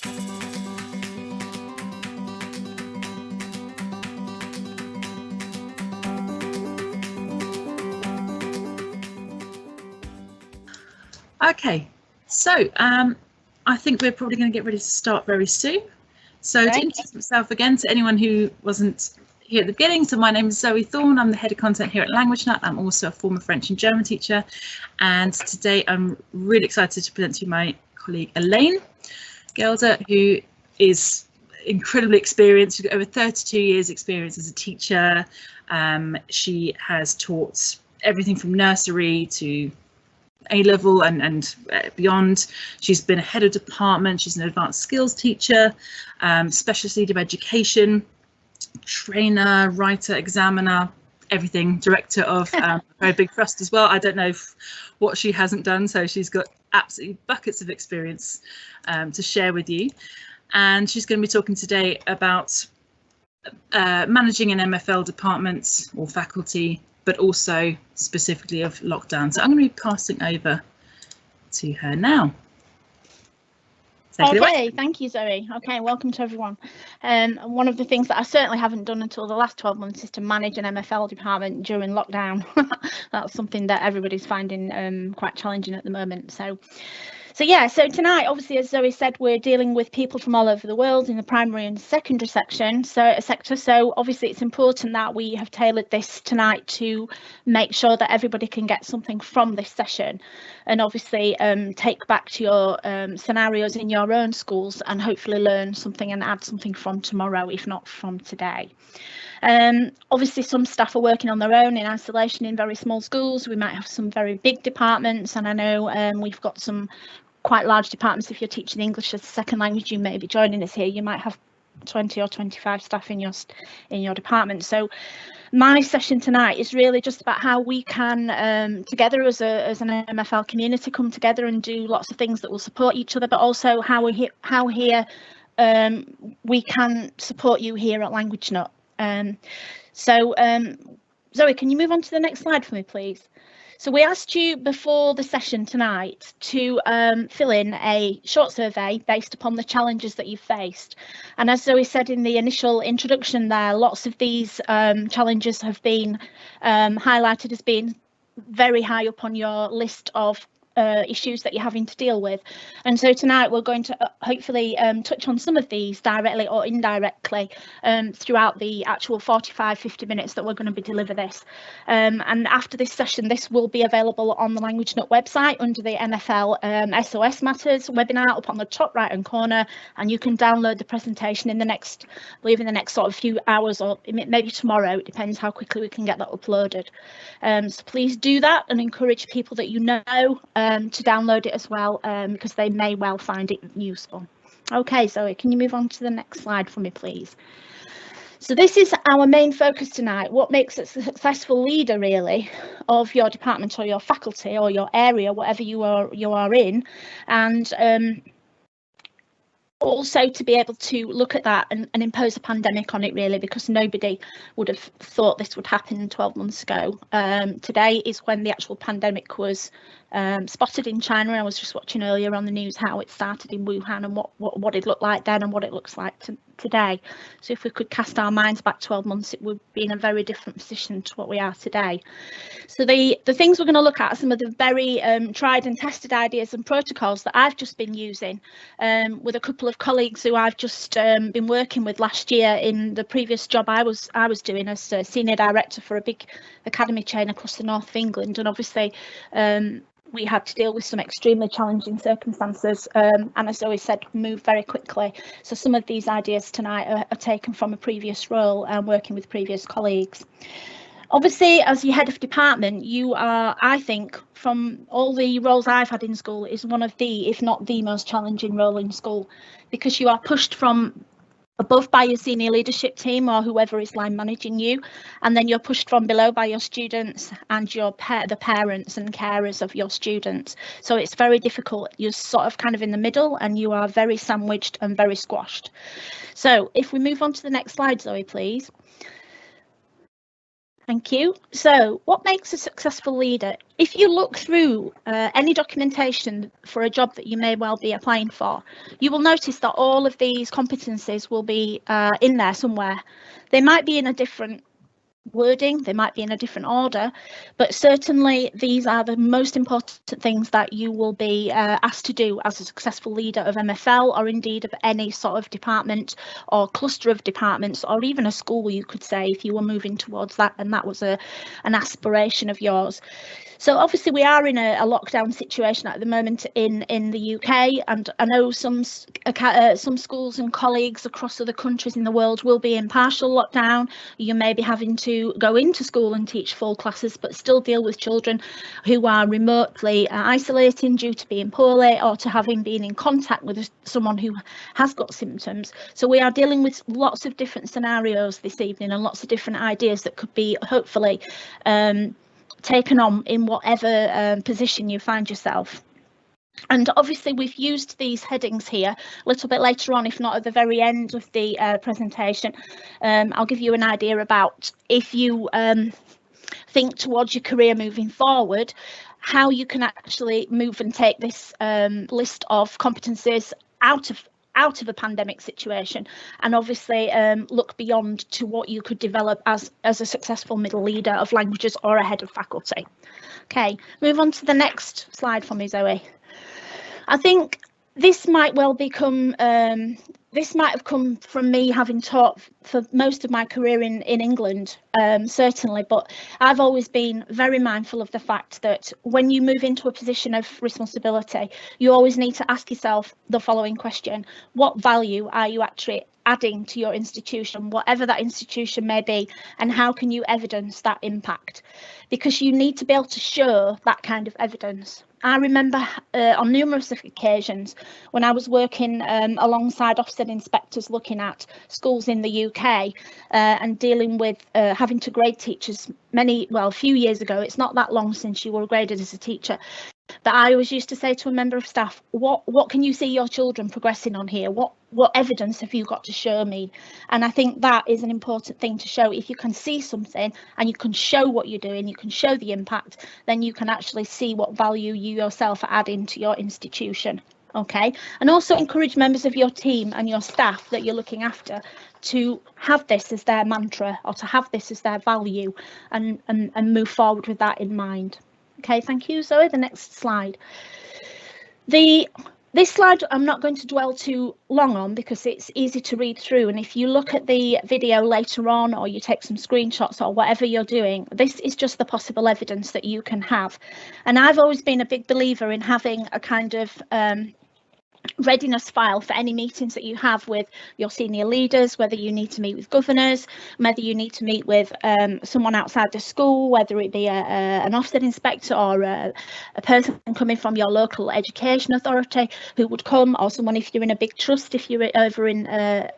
Okay, so I think we're probably going to get ready to start very soon. So to introduce myself again to anyone who wasn't here at the beginning, so my name is Zoe Thorne. I'm the head of content here at LanguageNut. I'm also a former French and German teacher, and today I'm really excited to present to you my colleague Elaine Gelder, who is incredibly experienced. She's got over 32 years experience as a teacher. She has taught everything from nursery to A-level and beyond. She's been a head of department, she's an advanced skills teacher, specialist leader of education, trainer, writer, examiner, everything, director of Very Big Trust as well. I don't know what she hasn't done, so she's got absolutely buckets of experience to share with you. And she's going to be talking today about managing an MFL department or faculty, but also specifically of lockdown. So I'm going to be passing over to her now. Okay, thank you, Zoe. Okay, welcome to everyone. One of the things that I certainly haven't done until the last 12 months is to manage an MFL department during lockdown. That's something that everybody's finding quite challenging at the moment. So tonight, obviously, as Zoe said, we're dealing with people from all over the world in the primary and secondary sector. So obviously, it's important that we have tailored this tonight to make sure that everybody can get something from this session, and obviously take back to your scenarios in your own schools and hopefully learn something and add something from tomorrow, if not from today. Obviously, some staff are working on their own in isolation in very small schools. We might have some very big departments, and I know we've got some quite large departments. If you're teaching English as a second language, you may be joining us here. You might have 20 or 25 staff in your department. So my session tonight is really just about how we can together as an MFL community come together and do lots of things that will support each other, but also how here we can support you here at LanguageNut. Zoe, can you move on to the next slide for me, please? So we asked you before the session tonight to fill in a short survey based upon the challenges that you've faced. And as Zoe said in the initial introduction there, lots of these challenges have been highlighted as being very high up on your list of issues that you're having to deal with. And so tonight we're going to hopefully touch on some of these directly or indirectly throughout the actual 45-50 minutes that we're going to be deliver this. And after this session, this will be available on the LanguageNut website under the MFL SOS Matters webinar up on the top right hand corner, and you can download the presentation in the next sort of few hours, or maybe tomorrow. It depends how quickly we can get that uploaded. So please do that and encourage people that you know to download it as well, because they may well find it useful. Okay, Zoe, can you move on to the next slide for me, please? So this is our main focus tonight. What makes a successful leader, really, of your department or your faculty or your area, whatever you are in, and also to be able to look at that and impose a pandemic on it, really, because nobody would have thought this would happen 12 months ago. Today is when the actual pandemic was spotted in China. I was just watching earlier on the news how it started in Wuhan and what it looked like then and what it looks like today. So if we could cast our minds back 12 months, it would be in a very different position to what we are today. So the things we're going to look at are some of the very tried and tested ideas and protocols that I've just been using with a couple of colleagues who I've just been working with last year in the previous job I was doing as a senior director for a big academy chain across the north of England. And obviously we had to deal with some extremely challenging circumstances, and as Zoe said, move very quickly. So some of these ideas tonight are taken from a previous role and working with previous colleagues. Obviously, as your head of department, you are, I think, from all the roles I've had in school, is one of the, if not the most challenging role in school, because you are pushed from above by your senior leadership team or whoever is line managing you, and then you're pushed from below by your students and the parents and carers of your students. So it's very difficult. You're sort of kind of in the middle, and you are very sandwiched and very squashed. So if we move on to the next slide, Zoe, please. Thank you. So what makes a successful leader? If you look through any documentation for a job that you may well be applying for, you will notice that all of these competencies will be in there somewhere. They might be in a different wording, they might be in a different order, but certainly these are the most important things that you will be asked to do as a successful leader of MFL, or indeed of any sort of department or cluster of departments, or even a school, you could say, if you were moving towards that and that was an aspiration of yours. So obviously we are in a lockdown situation at the moment in the UK, and I know some schools and colleagues across other countries in the world will be in partial lockdown. You may be having to go into school and teach full classes, but still deal with children who are remotely isolating due to being poorly or to having been in contact with someone who has got symptoms. So we are dealing with lots of different scenarios this evening and lots of different ideas that could be hopefully taken on in whatever position you find yourself. And obviously we've used these headings here a little bit later on, if not at the very end of the presentation. I'll give you an idea about, if you think towards your career moving forward, how you can actually move and take this list of competencies out of a pandemic situation, and obviously look beyond to what you could develop as a successful middle leader of languages or a head of faculty. Okay, move on to the next slide for me, Zoe. I think this might well become this might have come from me having taught for most of my career in England, certainly, but I've always been very mindful of the fact that when you move into a position of responsibility, you always need to ask yourself the following question: what value are you actually adding to your institution, whatever that institution may be, and how can you evidence that impact? Because you need to be able to show that kind of evidence. I remember on numerous occasions when I was working alongside Ofsted inspectors looking at schools in the UK and dealing with having to grade teachers a few years ago. It's not that long since you were graded as a teacher. That I always used to say to a member of staff, what can you see your children progressing on here? What evidence have you got to show me? And I think that is an important thing to show. If you can see something and you can show what you're doing, you can show the impact, then you can actually see what value you yourself are adding to your institution. Okay, and also encourage members of your team and your staff that you're looking after to have this as their mantra, or to have this as their value, and move forward with that in mind. Okay, thank you, Zoe. The next slide. This slide I'm not going to dwell too long on because it's easy to read through, and if you look at the video later on or you take some screenshots or whatever you're doing, this is just the possible evidence that you can have. And I've always been a big believer in having a kind of readiness file for any meetings that you have with your senior leaders, whether you need to meet with governors, whether you need to meet with someone outside the school, whether it be an Ofsted inspector or a person coming from your local education authority who would come, or someone if you're in a big trust, if you're over in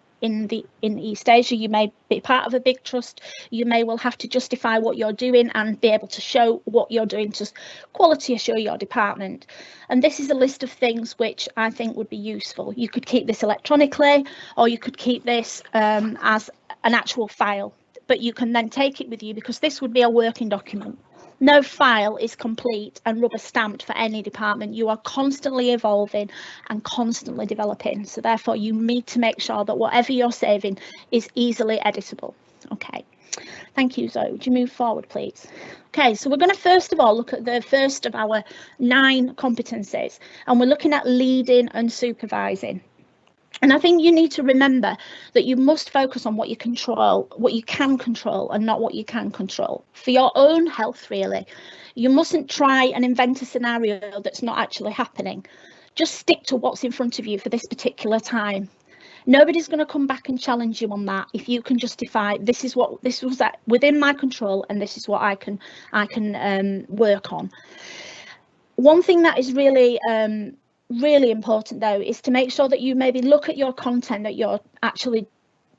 East Asia, you may be part of a big trust, you may well have to justify what you're doing and be able to show what you're doing to quality assure your department. And this is a list of things which I think would be useful. You could keep this electronically, or you could keep this as an actual file, but you can then take it with you, because this would be a working document. No file is complete and rubber stamped for any department. You are constantly evolving and constantly developing. So therefore you need to make sure that whatever you're saving is easily editable. Okay, thank you, Zoe. Would you move forward, please? Okay, so we're going to first of all look at the first of our 9 competencies, and we're looking at leading and supervising. And I think you need to remember that you must focus on what you control, what you can control, and not what you can control. For your own health, really, you mustn't try and invent a scenario that's not actually happening. Just stick to what's in front of you for this particular time. Nobody's going to come back and challenge you on that if you can justify this was within my control and this is what I can work on. One thing that is really important though is to make sure that you maybe look at your content that you're actually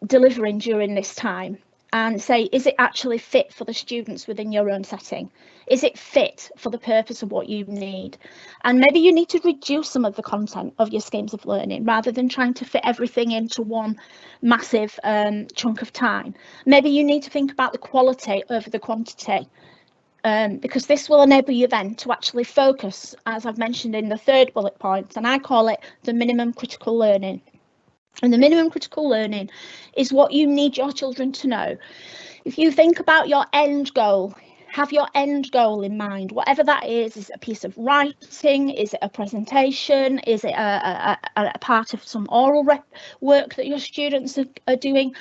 delivering during this time, and say, is it actually fit for the students within your own setting? Is it fit for the purpose of what you need? And maybe you need to reduce some of the content of your schemes of learning rather than trying to fit everything into one massive chunk of time. Maybe you need to think about the quality over the quantity, because this will enable you then to actually focus, as I've mentioned in the third bullet point, and I call it the minimum critical learning. And the minimum critical learning is what you need your children to know. If you think about your end goal, have your end goal in mind, whatever that is it a piece of writing? Is it a presentation? Is it a part of some oral work that your students are doing?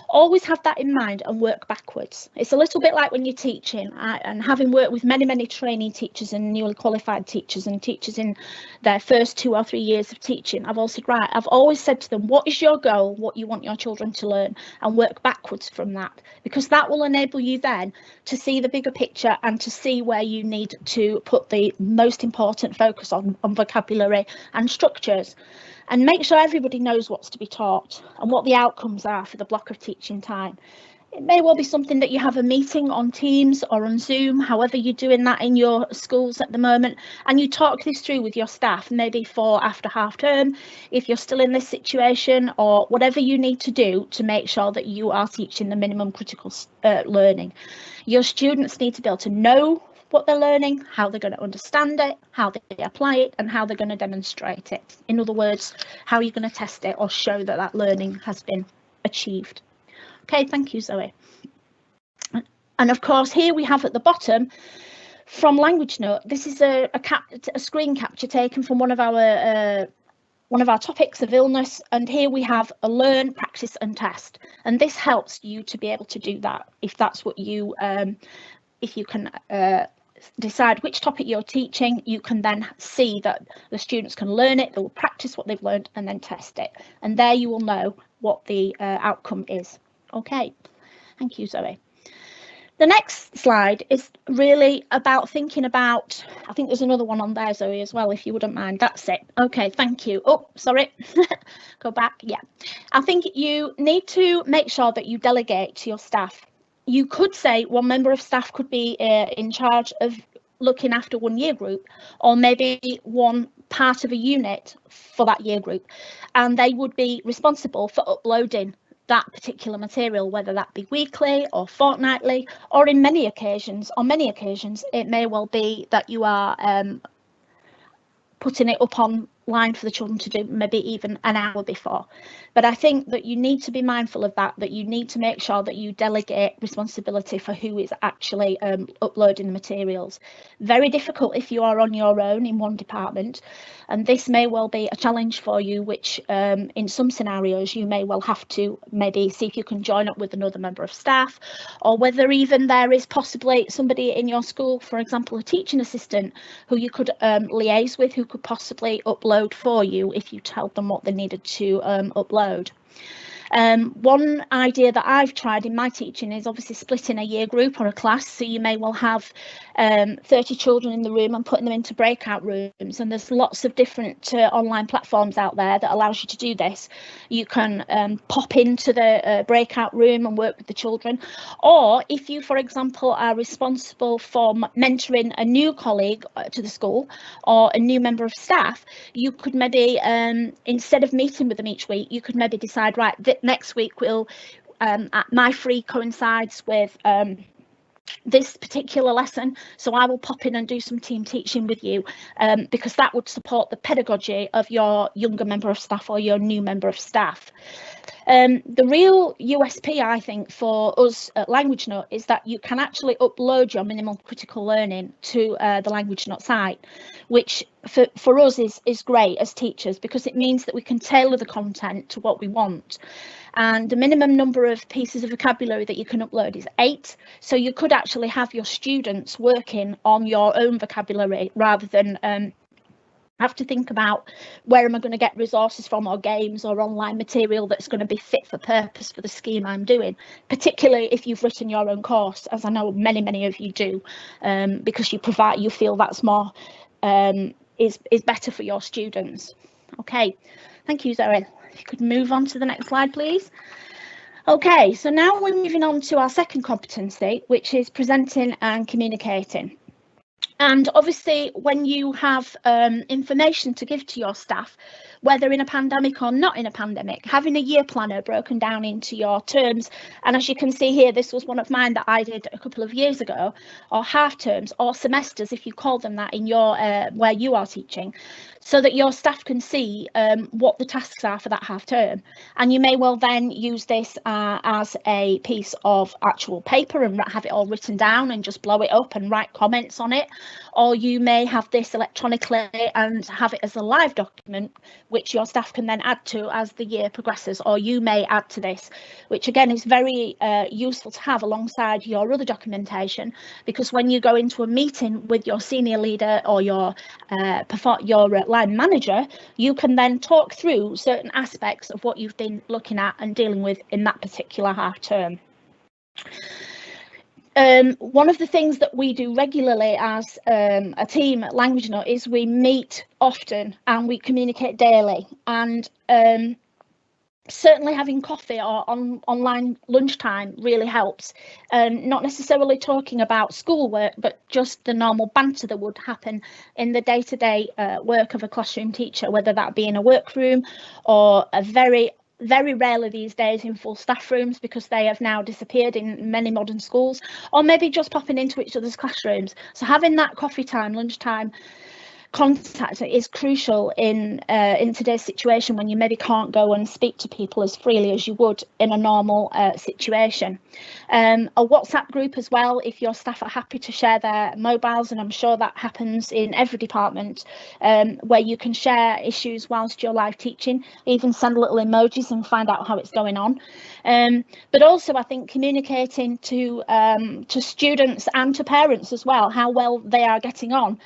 Always have that in mind and work backwards. It's a little bit like when you're teaching, and having worked with many trainee teachers and newly qualified teachers and teachers in their first 2 or 3 years of teaching, I've always said to them, what is your goal, what you want your children to learn, and work backwards from that, because that will enable you then to see the bigger picture and to see where you need to put the most important focus on vocabulary and structures. And make sure everybody knows what's to be taught and what the outcomes are for the block of teaching time. It may well be something that you have a meeting on Teams or on Zoom, however you're doing that in your schools at the moment, and you talk this through with your staff, maybe for after half term, if you're still in this situation, or whatever you need to do to make sure that you are teaching the minimum critical learning. Your students need to be able to know what they're learning, how they're going to understand it, how they apply it, and how they're going to demonstrate it. In other words, how you're going to test it or show that that learning has been achieved. Okay, thank you, Zoe. And of course, here we have at the bottom from Language Note. This is a screen capture taken from one of our topics of illness, and here we have a learn, practice and test, and this helps you to be able to do that if that's what you if you can decide which topic you're teaching. You can then see that the students can learn it, they will practice what they've learned and then test it, and there you will know what the outcome is. Okay, thank you, Zoe. The next slide is really about thinking about, I think there's another one on there, Zoe, as well, if you wouldn't mind. That's it. Okay, thank you. Oh, sorry. Go back. Yeah, I think you need to make sure that you delegate to your staff. You could say one member of staff could be in charge of looking after one year group, or maybe one part of a unit for that year group, and they would be responsible for uploading that particular material, whether that be weekly or fortnightly, or on many occasions it may well be that you are putting it up online for the children to do maybe even an hour before. But I think that you need to be mindful of that you need to make sure that you delegate responsibility for who is actually uploading the materials. Very difficult if you are on your own in one department, and this may well be a challenge for you, which in some scenarios you may well have to maybe see if you can join up with another member of staff, or whether even there is possibly somebody in your school, for example a teaching assistant, who you could liaise with, who could possibly upload for you if you told them what they needed to upload. One idea that I've tried in my teaching is obviously splitting a year group or a class, so you may well have 30 children in the room and putting them into breakout rooms, and there's lots of different online platforms out there that allows you to do this. You can pop into the breakout room and work with the children, or if you, for example, are responsible for mentoring a new colleague to the school or a new member of staff, you could maybe instead of meeting with them each week, you could maybe decide, right, next week we'll my free coincides with this particular lesson, so I will pop in and do some team teaching with you, because that would support the pedagogy of your younger member of staff or your new member of staff. The real USP, I think, for us at Language Note is that you can actually upload your minimal critical learning to the Language Note site, which for us is great as teachers, because it means that we can tailor the content to what we want. And the minimum number of pieces of vocabulary that you can upload is 8. So you could actually have your students working on your own vocabulary rather than have to think about where am I going to get resources from, or games or online material that's going to be fit for purpose for the scheme I'm doing, particularly if you've written your own course, as I know many of you do, because you feel that's more is better for your students. Okay, thank you, Zoe. If you could move on to the next slide, please. Okay, so now we're moving on to our second competency, which is presenting and communicating. And obviously, when you have information to give to your staff, whether in a pandemic or not in a pandemic, having a year planner broken down into your terms, and as you can see here, this was one of mine that I did a couple of years ago, or half terms or semesters, if you call them that, in your where you are teaching, so that your staff can see what the tasks are for that half term. And you may well then use this as a piece of actual paper and have it all written down and just blow it up and write comments on it. Or you may have this electronically and have it as a live document, which your staff can then add to as the year progresses. Or you may add to this, which again is very useful to have alongside your other documentation, because when you go into a meeting with your senior leader or your line manager, you can then talk through certain aspects of what you've been looking at and dealing with in that particular half term. One of the things that we do regularly as a team at Language Nut is we meet often and we communicate daily, and certainly having coffee or online lunchtime really helps. Not necessarily talking about schoolwork, but just the normal banter that would happen in the day-to-day work of a classroom teacher, whether that be in a workroom or a very rarely these days in full staff rooms, because they have now disappeared in many modern schools, or maybe just popping into each other's classrooms. So having that coffee time, lunchtime contact is crucial in today's situation, when you maybe can't go and speak to people as freely as you would in a normal situation. A WhatsApp group as well, if your staff are happy to share their mobiles, and I'm sure that happens in every department, where you can share issues whilst you're live teaching, even send little emojis and find out how it's going on. But also, I think communicating to students and to parents as well, how well they are getting on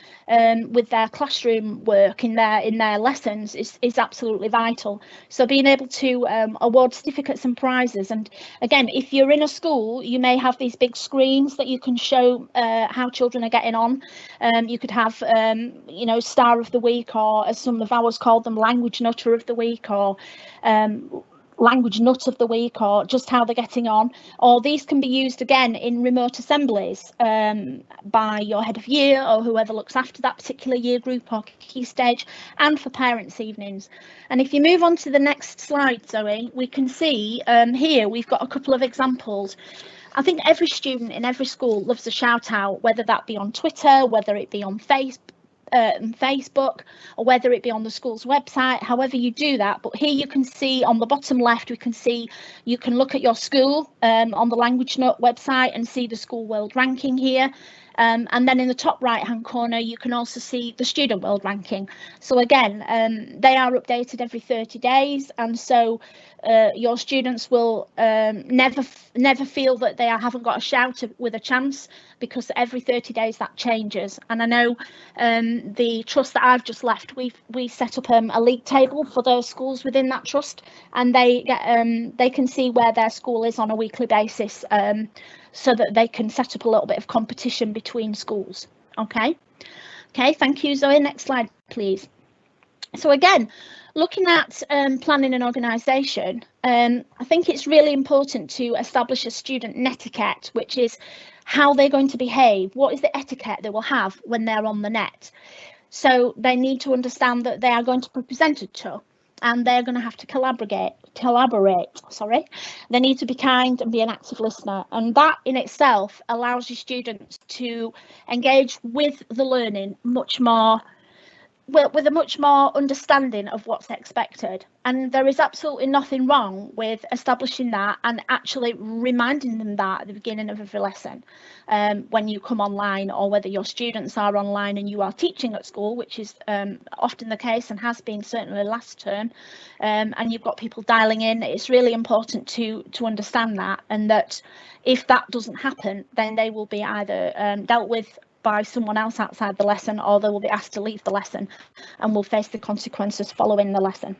with their classroom work in their lessons is absolutely vital. So being able to award certificates and prizes, and again, if you're in a school, you may have these big screens that you can show how children are getting on. You could have you know, Star of the Week, or as some of ours called them, Language Nutter of the Week, or Language Nut of the Week, or just how they're getting on. Or these can be used again in remote assemblies by your head of year or whoever looks after that particular year group or key stage, and for parents' evenings. And if you move on to the next slide, Zoe, we can see here we've got a couple of examples. I think every student in every school loves a shout out, whether that be on Twitter, whether it be on Facebook, or whether it be on the school's website, however you do that. But here you can see on the bottom left, we can see you can look at your school on the Language Nut website and see the school world ranking here. And then in the top right hand corner, you can also see the student world ranking. So again, they are updated every 30 days. And so your students will never feel that they haven't got a shout with a chance, because every 30 days that changes. And I know the trust that I've just left, we set up a league table for those schools within that trust, and they can see where their school is on a weekly basis, so that they can set up a little bit of competition between schools. Okay, thank you, Zoe. Next slide, please. So again, looking at planning and organisation, I think it's really important to establish a student netiquette, which is how they're going to behave. What is the etiquette they will have when they're on the net? So they need to understand that they are going to be presented to, and they're going to have to collaborate. They need to be kind and be an active listener, and that in itself allows your students to engage with the learning much more, with a much more understanding of what's expected. And there is absolutely nothing wrong with establishing that and actually reminding them that at the beginning of every lesson, when you come online, or whether your students are online and you are teaching at school, which is often the case and has been certainly last term, and you've got people dialing in. It's really important to understand that, and that if that doesn't happen, then they will be either dealt with by someone else outside the lesson, or they will be asked to leave the lesson and will face the consequences following the lesson.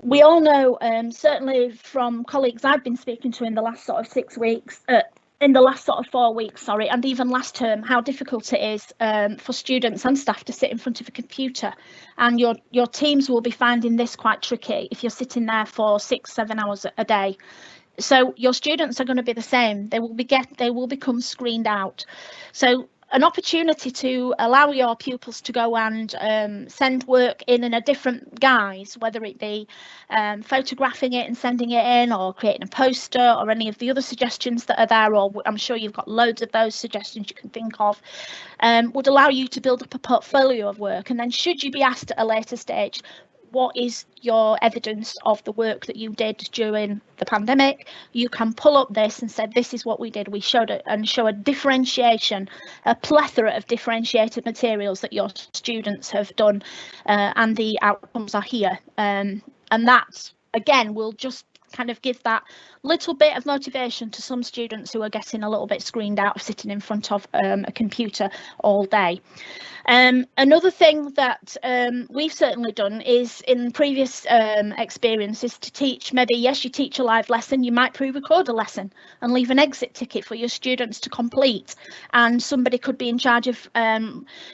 We all know, certainly from colleagues I've been speaking to in the last sort of 6 weeks, in the last sort of 4 weeks, sorry, and even last term, how difficult it is for students and staff to sit in front of a computer, and your teams will be finding this quite tricky if you're sitting there for 6-7 hours a day. So your students are going to be the same. They will become screened out. So an opportunity to allow your pupils to go and send work in a different guise, whether it be photographing it and sending it in, or creating a poster, or any of the other suggestions that are there, or I'm sure you've got loads of those suggestions you can think of, would allow you to build up a portfolio of work. And then should you be asked at a later stage, what is your evidence of the work that you did during the pandemic, you can pull up this and say, this is what we did. We showed it, and show a differentiation, a plethora of differentiated materials that your students have done, and the outcomes are here. And that, again, will just kind of give that little bit of motivation to some students who are getting a little bit screened out of sitting in front of a computer all day. Another thing that we've certainly done is, in previous experiences, to teach, maybe, yes, you teach a live lesson, you might pre-record a lesson and leave an exit ticket for your students to complete, and somebody could be in charge of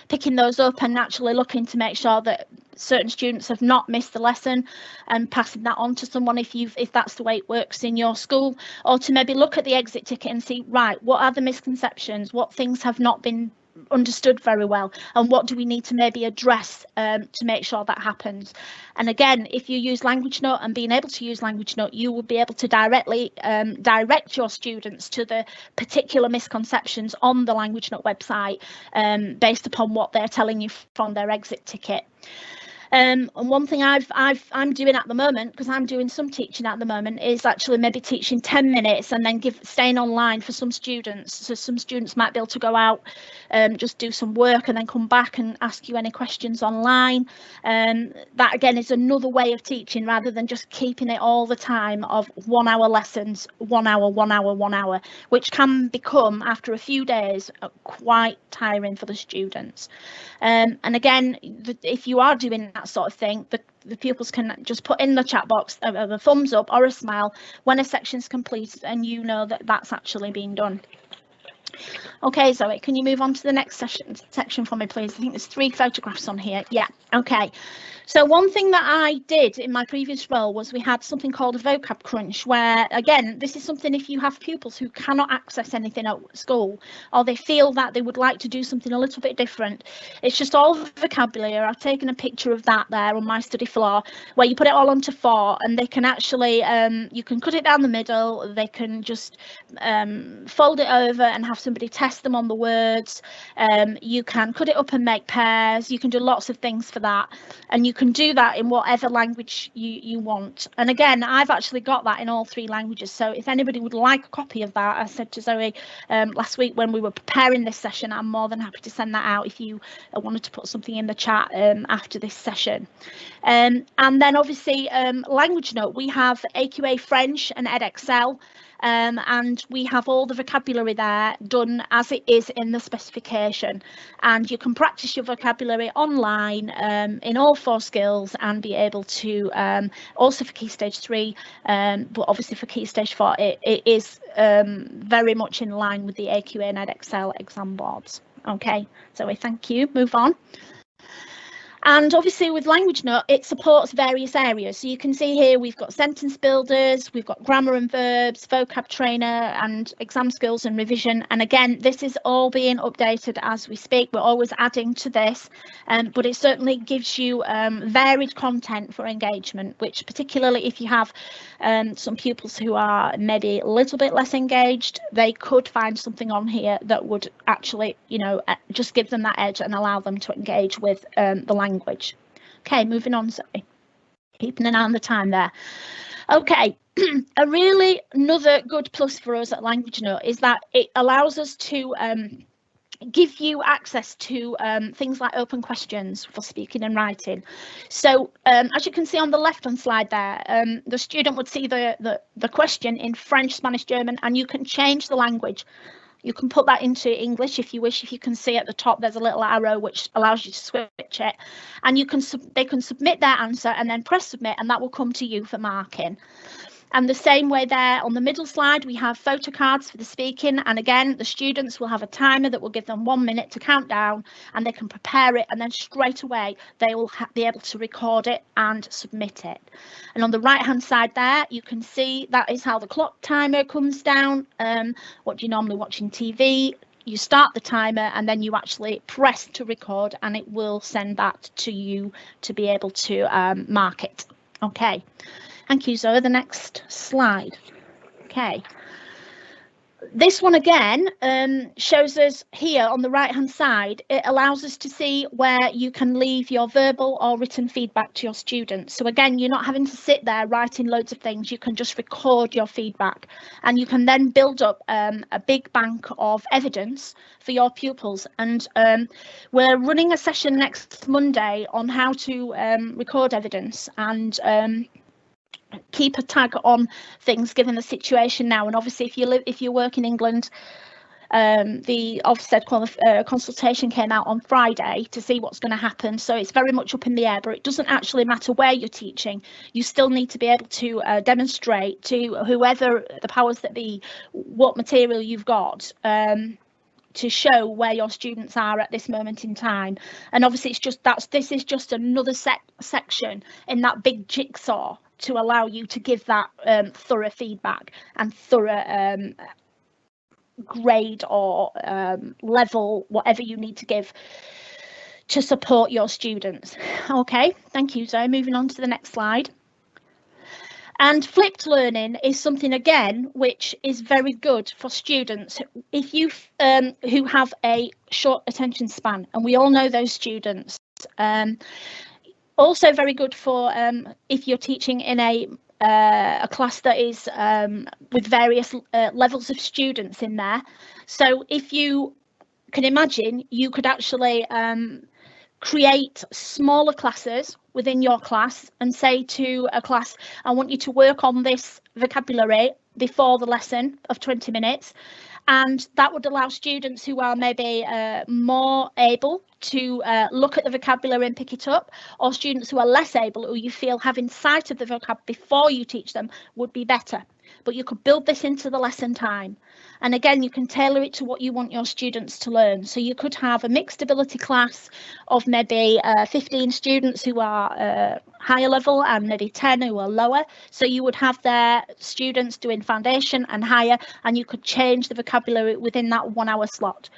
picking those up and actually looking to make sure that certain students have not missed the lesson, and passing that on to someone if that's the way it works in your school, or to maybe look at the exit ticket and see, right, what are the misconceptions, what things have not been understood very well, and what do we need to maybe address to make sure that happens. And again, if you use Language Note, and being able to use Language Note, you will be able to directly direct your students to the particular misconceptions on the Language Note website, based upon what they're telling you from their exit ticket. And one thing I'm doing at the moment, because I'm doing some teaching at the moment, is actually maybe teaching 10 minutes and then staying online for some students. So some students might be able to go out, just do some work, and then come back and ask you any questions online. That again is another way of teaching, rather than just keeping it all the time of 1 hour lessons, 1 hour, 1 hour, 1 hour, which can become, after a few days, quite tiring for the students. And again, if you are doing that sort of thing, the pupils can just put in the chat box a thumbs up or a smile when a section's completed, and you know that that's actually being done. Okay, Zoe, can you move on to the next section for me, please? I think there's 3 photographs on here. Yeah, okay. So one thing that I did in my previous role was we had something called a Vocab Crunch, where, again, this is something if you have pupils who cannot access anything at school, or they feel that they would like to do something a little bit different. It's just all vocabulary. I've taken a picture of that there on my study floor, where you put it all onto 4, and they can actually, you can cut it down the middle, they can just fold it over and have somebody test them on the words. You can cut it up and make pairs. You can do lots of things for that, and you can do that in whatever language you want. And again, I've actually got that in all 3 languages, so if anybody would like a copy of that, I said to Zoe last week when we were preparing this session, I'm more than happy to send that out if you wanted to put something in the chat after this session. And then obviously Language Note, we have AQA French and EdXL. And we have all the vocabulary there done as it is in the specification, and you can practice your vocabulary online in all 4 skills, and be able to also for Key Stage 3, but obviously for Key Stage 4 it is very much in line with the AQA and EdXL exam boards. Okay, Zoe, thank you. Move on. And obviously with Language Note, it supports various areas. So you can see here we've got sentence builders, we've got grammar and verbs, vocab trainer, and exam skills and revision. And again, this is all being updated as we speak. We're always adding to this, but it certainly gives you varied content for engagement, which particularly if you have some pupils who are maybe a little bit less engaged, they could find something on here that would actually, you know, just give them that edge and allow them to engage with the language. Okay, moving on, sorry, keeping an eye on the time there. Okay, another good plus for us at Language Note is that it allows us to give you access to things like open questions for speaking and writing. So as you can see on the left hand slide there, the student would see the question in French, Spanish, German, and you can change the language. You can put that into English if you wish. If you can see at the top, there's a little arrow which allows you to switch it, and you can they can submit their answer and then press submit, and that will come to you for marking. And the same way there on the middle slide, we have photo cards for the speaking. And again, the students will have a timer that will give them 1 minute to count down, and they can prepare it. And then straight away, they will be able to record it and submit it. And on the right hand side there, you can see that is how the clock timer comes down. What do you normally watch in TV? You start the timer and then you actually press to record, and it will send that to you to be able to mark it. Okay. Thank you, Zoe. The next slide. Okay. This one again shows us here on the right hand side. It allows us to see where you can leave your verbal or written feedback to your students. So again, you're not having to sit there writing loads of things. You can just record your feedback, and you can then build up a big bank of evidence for your pupils. And we're running a session next Monday on how to record evidence and keep a tag on things given the situation now. And obviously if you work in England, the Ofsted consultation came out on Friday to see what's going to happen, so it's very much up in the air. But it doesn't actually matter where you're teaching, you still need to be able to demonstrate to whoever the powers that be what material you've got to show where your students are at this moment in time. And obviously this is just another section in that big jigsaw to allow you to give that thorough feedback and thorough grade or level, whatever you need to give to support your students. Okay, thank you, Zoe. Moving on to the next slide. And flipped learning is something, again, which is very good for students if you who have a short attention span, and we all know those students. Also very good for if you're teaching in a class that is with various levels of students in there. So if you can imagine, you could actually create smaller classes within your class and say to a class, I want you to work on this vocabulary before the lesson of 20 minutes. And that would allow students who are maybe more able to look at the vocabulary and pick it up, or students who are less able, who you feel having sight of the vocab before you teach them would be better. But you could build this into the lesson time. And again, you can tailor it to what you want your students to learn. So you could have a mixed ability class of maybe 15 students who are higher level and maybe 10 who are lower. So you would have their students doing foundation and higher, and you could change the vocabulary within that 1 hour slot.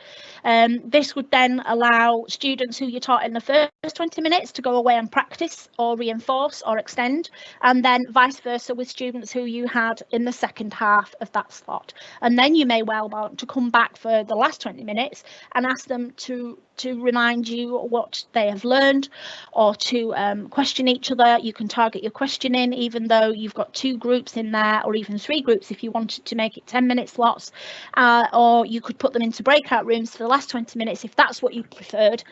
This would then allow students who you taught in the first 20 minutes to go away and practice or reinforce or extend, and then vice versa with students who you had in the second half of that slot. And then you may well want to come back for the last 20 minutes and ask them to remind you what they have learned, or to question each other. You can target your questioning even though you've got 2 groups in there, or even 3 groups if you wanted to make it 10-minute slots, or you could put them into breakout rooms for the last 20 minutes if that's what you preferred,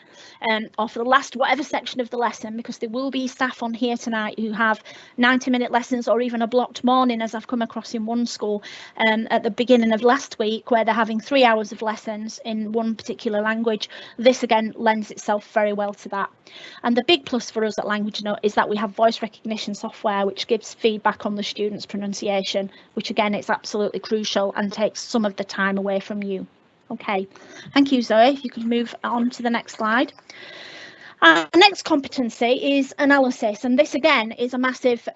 or for the last whatever section of the lesson, because there will be staff on here tonight who have 90-minute lessons, or even a blocked morning, as I've come across in one school at the beginning of last week, where they're having 3 hours of lessons in one particular language. This again lends itself very well to that. And the big plus for us at Language Note is that we have voice recognition software which gives feedback on the students' pronunciation, which again is absolutely crucial and takes some of the time away from you. Okay, thank you, Zoe. If you could move on to the next slide. Our next competency is analysis, and this again is a massive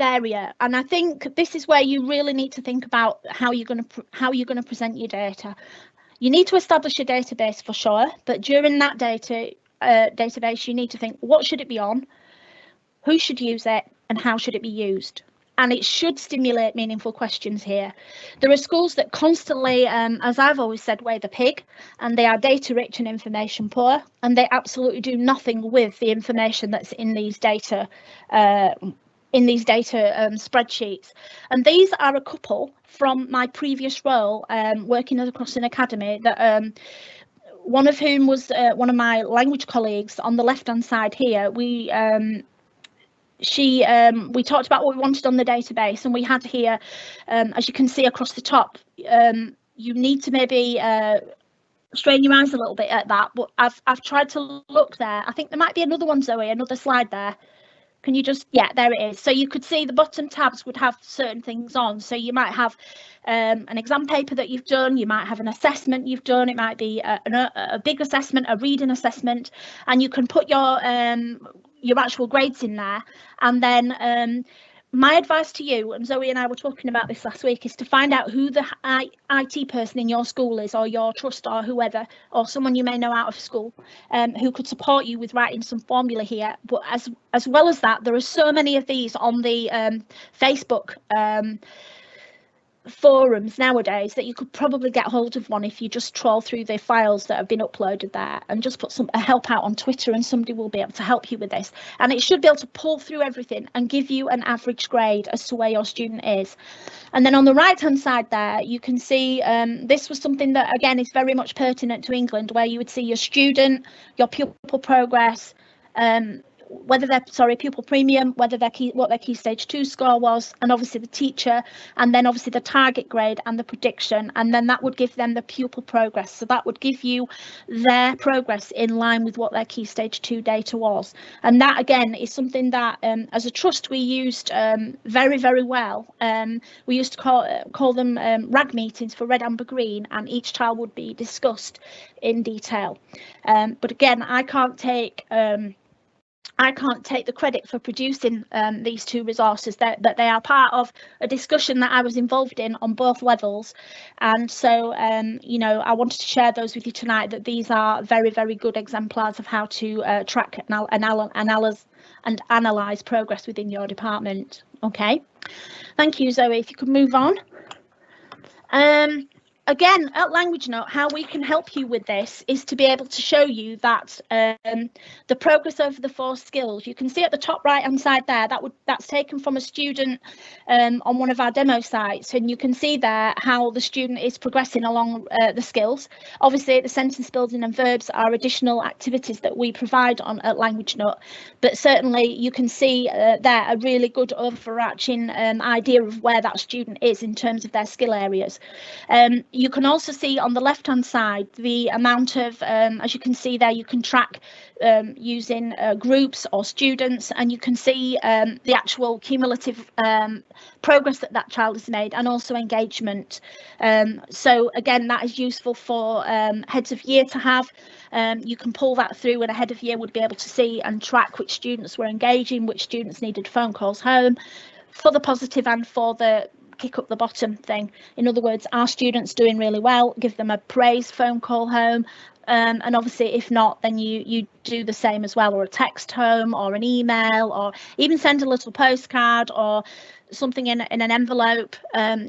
area, and I think this is where you really need to think about how you're going to present your data. You need to establish a database for sure, but during that database you need to think, what should it be on, who should use it, and how should it be used? And it should stimulate meaningful questions here. There are schools that constantly, as I've always said, weigh the pig, and they are data rich and information poor, and they absolutely do nothing with the information that's in these data spreadsheets. And these are a couple from my previous role working across an academy, that one of whom was one of my language colleagues on the left hand side here. We talked about what we wanted on the database, and we had here, as you can see across the top, you need to maybe strain your eyes a little bit at that, but I've tried to look there. I think there might be another one, Zoe, another slide there. Can you just, yeah, there it is. So you could see the bottom tabs would have certain things on. So you might have an exam paper that you've done, you might have an assessment you've done, it might be a big assessment, a reading assessment, and you can put your actual grades in there. And then my advice to you, and Zoe and I were talking about this last week, is to find out who the IT person in your school is, or your trust, or whoever, or someone you may know out of school, who could support you with writing some formula here. But as well as that, there are so many of these on the Facebook forums nowadays that you could probably get hold of one if you just trawl through the files that have been uploaded there and just put a help out on Twitter, and somebody will be able to help you with this, and it should be able to pull through everything and give you an average grade as to where your student is. And then on the right hand side there you can see this was something that again is very much pertinent to England, where you would see your student, your pupil progress, whether they're pupil premium, whether what their key stage 2 score was, and obviously the teacher, and then obviously the target grade and the prediction, and then that would give them the pupil progress. So that would give you their progress in line with what their key stage 2 data was. And that again is something that as a trust we used very, very well. We used to call them RAG meetings, for red, amber, green, and each child would be discussed in detail. But again, I can't take the credit for producing these two resources, that they are part of a discussion that I was involved in on both levels. And so, you know, I wanted to share those with you tonight, that these are very, very good exemplars of how to track and analyse progress within your department. OK, thank you, Zoe. If you could move on. Again, at Language Note, how we can help you with this is to be able to show you that the progress over the 4 skills. You can see at the top right hand side there, that's taken from a student on one of our demo sites, and you can see there how the student is progressing along the skills. Obviously, the sentence building and verbs are additional activities that we provide at Language Note, but certainly you can see there a really good overarching idea of where that student is in terms of their skill areas. You can also see on the left hand side the amount of, as you can see there, you can track using groups or students, and you can see the actual cumulative progress that child has made, and also engagement. So again, that is useful for heads of year to have. You can pull that through, and a head of year would be able to see and track which students were engaging, which students needed phone calls home, for the positive and for the kick up the bottom thing. In other words, are students doing really well? Give them a praise phone call home, and obviously if not, then you do the same as well, or a text home, or an email, or even send a little postcard or something in an envelope,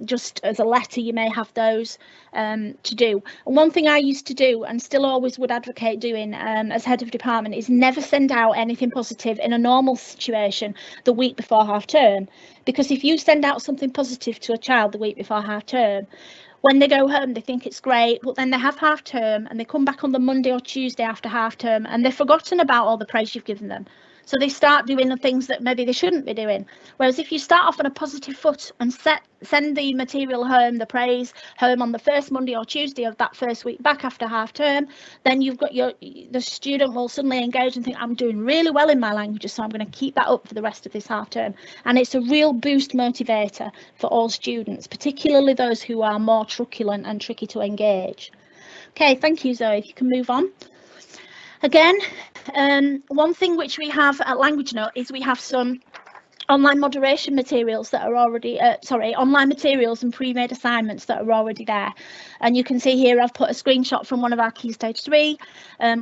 just as a letter. You may have those to do. And one thing I used to do, and still always would advocate doing as head of department, is never send out anything positive in a normal situation the week before half term, because if you send out something positive to a child the week before half term, when they go home they think it's great, but then they have half term and they come back on the Monday or Tuesday after half term and they've forgotten about all the praise you've given them. So they start doing the things that maybe they shouldn't be doing. Whereas if you start off on a positive foot and send the material home, the praise home, on the first Monday or Tuesday of that first week back after half term, then you've got the student will suddenly engage and think, I'm doing really well in my languages, so I'm going to keep that up for the rest of this half term. And it's a real boost motivator for all students, particularly those who are more truculent and tricky to engage. OK, thank you, Zoe. If you can move on. Again, one thing which we have at Language Note is we have some online moderation materials that are already, online materials and pre-made assignments that are already there. And you can see here I've put a screenshot from one of our Key Stage 3,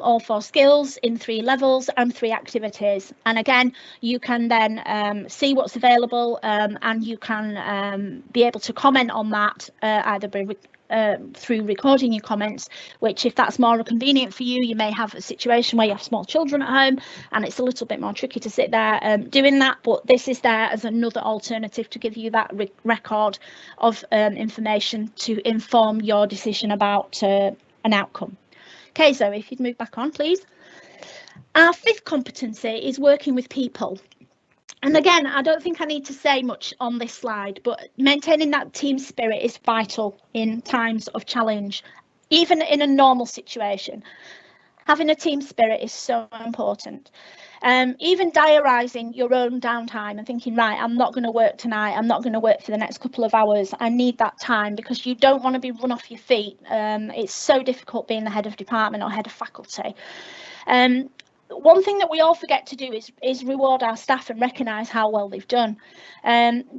all 4 skills in 3 levels and 3 activities. And again, you can then see what's available, and you can be able to comment on that either through recording your comments, which if that's more convenient for you, you may have a situation where you have small children at home and it's a little bit more tricky to sit there doing that, but this is there as another alternative to give you that record of information to inform your decision about an outcome. Okay, so if you'd move back on, please. Our 5th competency is working with people. And again, I don't think I need to say much on this slide, but maintaining that team spirit is vital in times of challenge, even in a normal situation. Having a team spirit is so important. Even diarising your own downtime and thinking, right, I'm not going to work tonight, I'm not going to work for the next couple of hours, I need that time, because you don't want to be run off your feet. It's so difficult being the head of department or head of faculty. One thing that we all forget to do is reward our staff and recognise how well they've done.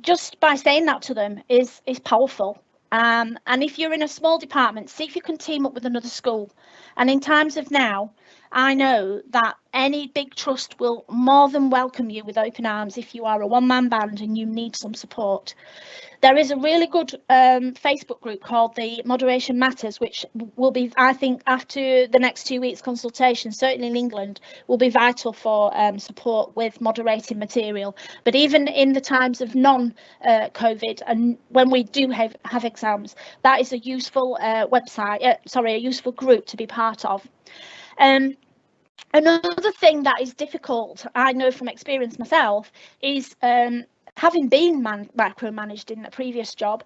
Just by saying that to them is powerful. And if you're in a small department, see if you can team up with another school. And in times of now, I know that any big trust will more than welcome you with open arms if you are a one-man band and you need some support. There is a really good Facebook group called the Moderation Matters, which will be, I think, after the next 2 weeks consultation, certainly in England, will be vital for support with moderating material. But even in the times of non-COVID and when we do have exams, that is a useful a useful group to be part of. Another thing that is difficult, I know from experience myself, is having been micromanaged in a previous job,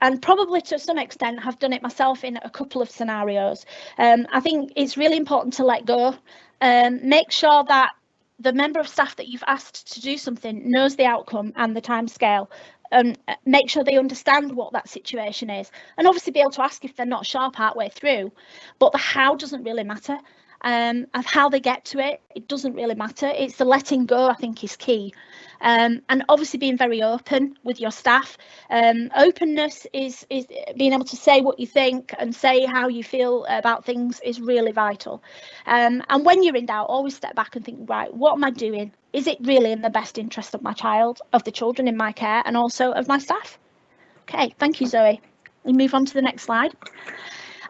and probably to some extent have done it myself in a couple of scenarios. I think it's really important to let go. Make sure that the member of staff that you've asked to do something knows the outcome and the timescale. Make sure they understand what that situation is, and obviously be able to ask if they're not sure partway through. But the how doesn't really matter. Of how they get to it doesn't really matter. It's the letting go, I think, is key. And obviously being very open with your staff. Openness is being able to say what you think and say how you feel about things is really vital. And when you're in doubt, always step back and think, right, what am I doing? Is it really in the best interest of my child, of the children in my care, and also of my staff? Okay, thank you, Zoe. We move on to the next slide.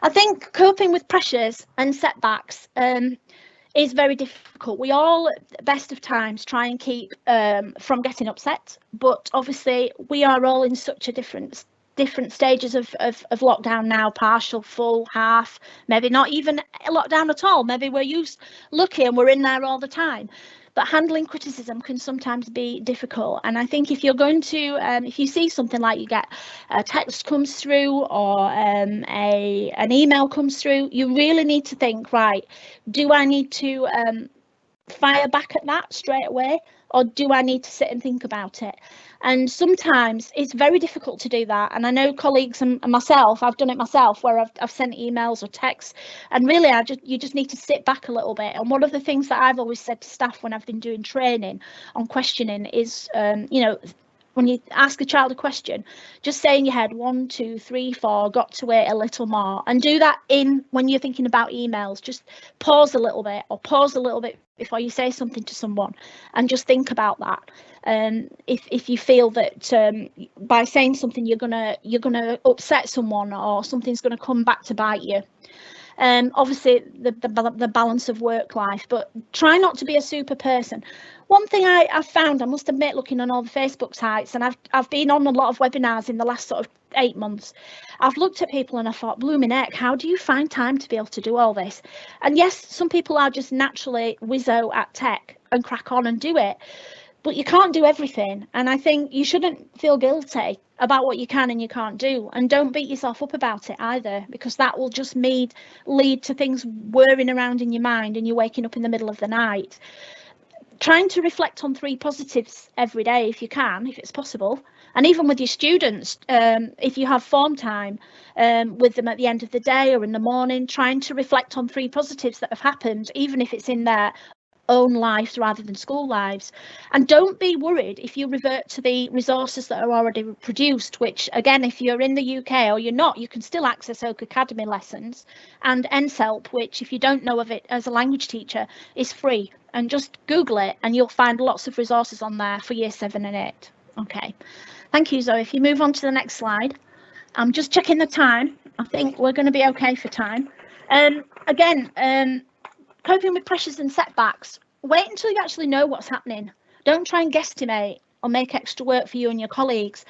I think coping with pressures and setbacks is very difficult. We all, at the best of times, try and keep from getting upset, but obviously we are all in such a different stages of lockdown now, partial, full, half, maybe not even a lockdown at all. Maybe we're lucky and we're in there all the time. But handling criticism can sometimes be difficult. And I think if you're going to, if you see something like you get a text comes through or an email comes through, you really need to think, right, do I need to fire back at that straight away, or do I need to sit and think about it? And sometimes it's very difficult to do that. And I know colleagues and myself, I've done it myself, where I've sent emails or texts, and really you just need to sit back a little bit. And one of the things that I've always said to staff when I've been doing training on questioning is, when you ask a child a question, just say in your head 1, 2, 3, 4, got to wait a little more, and do that when you're thinking about emails. Just pause a little bit, or pause a little bit before you say something to someone, and just think about that. If you feel that by saying something you're gonna upset someone, or something's gonna come back to bite you. Obviously the balance of work life, but try not to be a super person. One thing I've found, I must admit, looking on all the Facebook sites, and I've been on a lot of webinars in the last sort of 8 months, I've looked at people and I thought, blooming heck, how do you find time to be able to do all this? And yes, some people are just naturally whizzo at tech and crack on and do it, but you can't do everything. And I think you shouldn't feel guilty about what you can and you can't do, and don't beat yourself up about it either, because that will just lead to things whirring around in your mind and you're waking up in the middle of the night. Trying to reflect on 3 positives every day if you can, if it's possible, and even with your students, if you have form time with them at the end of the day or in the morning, trying to reflect on 3 positives that have happened, even if it's in their own lives rather than school lives. And don't be worried if you revert to the resources that are already produced, which again, if you're in the UK or you're not, you can still access Vocab Academy lessons, and NSELP, which if you don't know of it as a language teacher, is free. And just Google it and you'll find lots of resources on there for year 7 and 8. Okay, thank you, Zoe. If you move on to the next slide, I'm just checking the time. I think we're going to be okay for time. Coping with pressures and setbacks. Wait until you actually know what's happening. Don't try and guesstimate or make extra work for you and your colleagues,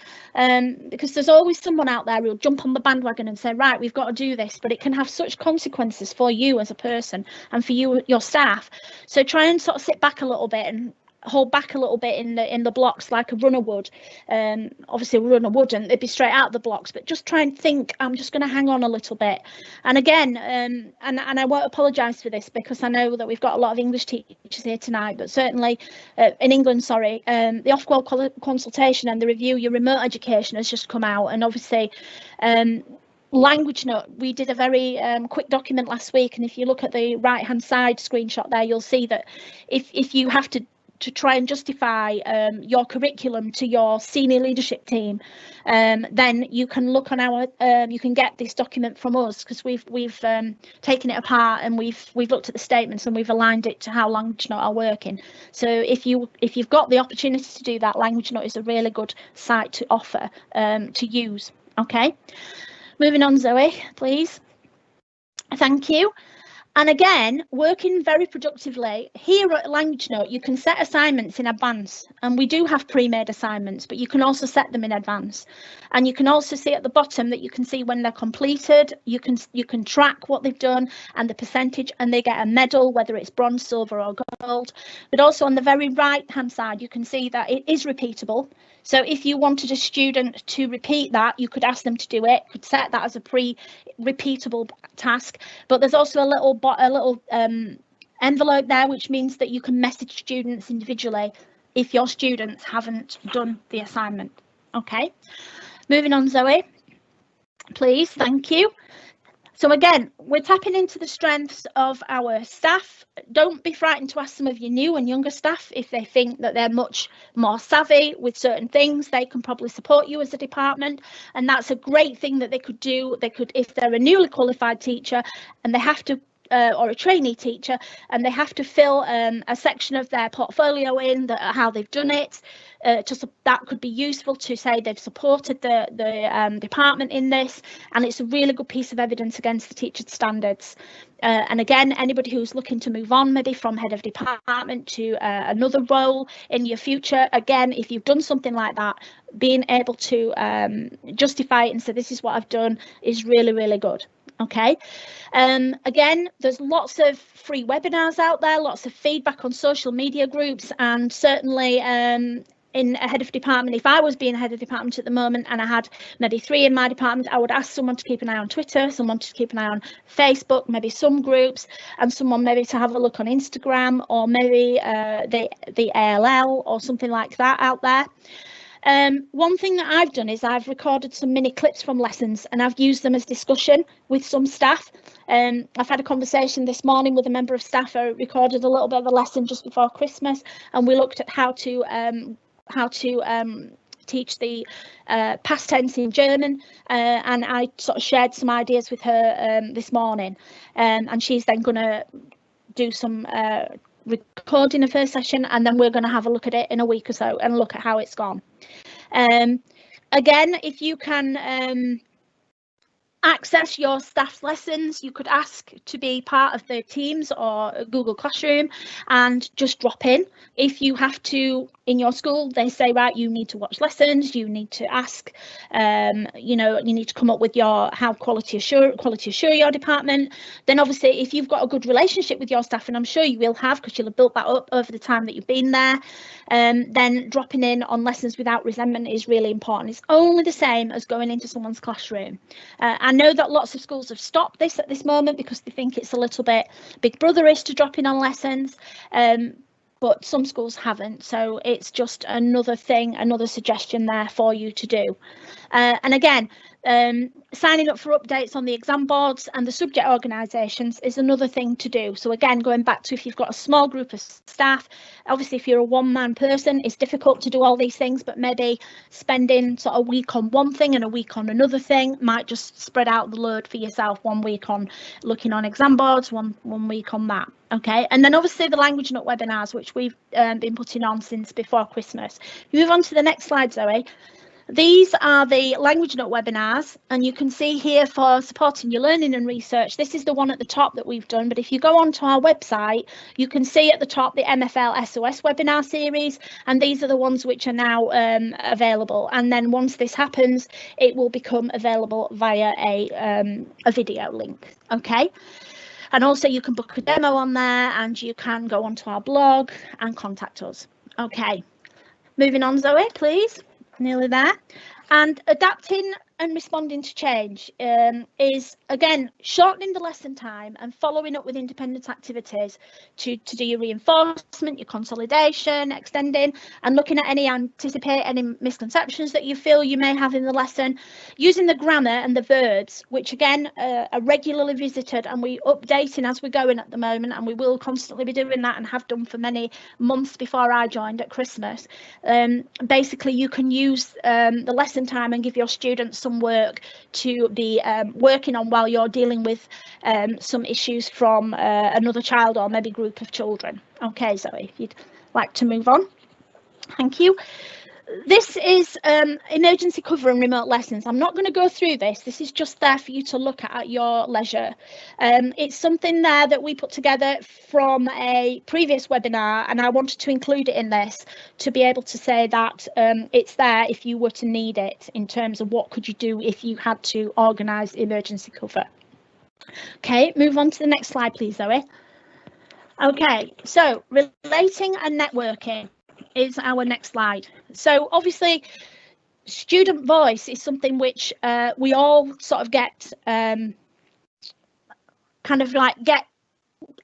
because there's always someone out there who'll jump on the bandwagon and say, right, we've got to do this, but it can have such consequences for you as a person and for you, your staff. So try and sort of sit back a little bit and hold back a little bit in the blocks like a runner would. Obviously a runner wouldn't, they'd be straight out of the blocks, but just try and think, I'm just going to hang on a little bit. And again, and I won't apologise for this, because I know that we've got a lot of English teachers here tonight, but certainly in England, sorry, the Ofqual consultation and the review your remote education has just come out, and obviously language note, we did a very quick document last week, and if you look at the right hand side screenshot there, you'll see that if you have to try and justify your curriculum to your senior leadership team, then you can look on our you can get this document from us, because we've taken it apart and we've looked at the statements and we've aligned it to how Language Note are working. So if you've got the opportunity to do that, Language Note is a really good site to offer to use. Okay, moving on, Zoe, please. Thank you. And again, working very productively, here at Language Note, you can set assignments in advance, and we do have pre-made assignments, but you can also set them in advance. And you can also see at the bottom that you can see when they're completed, you can track what they've done and the percentage, and they get a medal, whether it's bronze, silver or gold. But also on the very right hand side, you can see that it is repeatable. So if you wanted a student to repeat that, you could ask them to do it, could set that as a pre-repeatable task. But there's also a little envelope there, which means that you can message students individually if your students haven't done the assignment. Okay, moving on, Zoe, please. Thank you. So again, we're tapping into the strengths of our staff. Don't be frightened to ask some of your new and younger staff if they think that they're much more savvy with certain things. They can probably support you as a department, and that's a great thing that they could do. They could, if they're a newly qualified teacher and they have to or a trainee teacher, and they have to fill a section of their portfolio in how they've done it. That could be useful to say they've supported the department in this, and it's a really good piece of evidence against the teacher standards. And again, anybody who's looking to move on, maybe from head of department to another role in your future, again, if you've done something like that, being able to justify it and say this is what I've done is really, really good. Okay, again, there's lots of free webinars out there, lots of feedback on social media groups, and certainly in a head of department, if I was being a head of department at the moment and I had maybe 3 in my department, I would ask someone to keep an eye on Twitter, someone to keep an eye on Facebook, maybe some groups, and someone maybe to have a look on Instagram, or maybe the ALL or something like that out there. One thing that I've done is I've recorded some mini clips from lessons, and I've used them as discussion with some staff. I've had a conversation this morning with a member of staff. I recorded a little bit of a lesson just before Christmas, and we looked at how to teach the past tense in German, and I sort of shared some ideas with her this morning, and she's then going to do some recording of her session, and then we're going to have a look at it in a week or so and look at how it's gone. Again, if you can access your staff's lessons, you could ask to be part of the Teams or Google Classroom and just drop in. If you have to, in your school, they say, right, you need to watch lessons, you need to ask, you know, you need to come up with your how quality assure your department. Then obviously, if you've got a good relationship with your staff, and I'm sure you will have because you'll have built that up over the time that you've been there, then dropping in on lessons without resentment is really important. It's only the same as going into someone's classroom. I know that lots of schools have stopped this at this moment because they think it's a little bit big brotherish to drop in on lessons, but some schools haven't. So it's just another thing, another suggestion there for you to do. And again, signing up for updates on the exam boards and the subject organisations is another thing to do. So again, going back to if you've got a small group of staff, obviously if you're a one-man person, it's difficult to do all these things, but maybe spending sort of a week on one thing and a week on another thing might just spread out the load for yourself. 1 week on looking on exam boards, one week on that. Okay, and then obviously the Language Note webinars, which we've been putting on since before Christmas. Move on to the next slide, Zoe. These are the Language Note webinars, and you can see here for supporting your learning and research, this is the one at the top that we've done, but if you go onto our website, you can see at the top the MFL SOS webinar series, and these are the ones which are now available. And then once this happens, it will become available via a video link. Okay. And also you can book a demo on there, and you can go onto our blog and contact us. Okay, moving on, Zoe, please. Nearly there. And adapting and responding to change is, again, shortening the lesson time and following up with independent activities to do your reinforcement, your consolidation, extending, and looking at any misconceptions that you feel you may have in the lesson, using the grammar and the verbs, which again are regularly visited, and we updating as we're going at the moment, and we will constantly be doing that and have done for many months before I joined at Christmas. Basically, you can use the lesson time and give your students some work to be working on while you're dealing with some issues from another child or maybe group of children. Okay, Zoe, if you'd like to move on. Thank you. This is emergency cover and remote lessons. I'm not going to go through this. This is just there for you to look at your leisure. It's something there that we put together from a previous webinar, and I wanted to include it in this to be able to say that it's there if you were to need it in terms of what could you do if you had to organise emergency cover. Okay, move on to the next slide, please, Zoe. Okay, so relating and networking is our next slide. So obviously student voice is something which we all sort of get get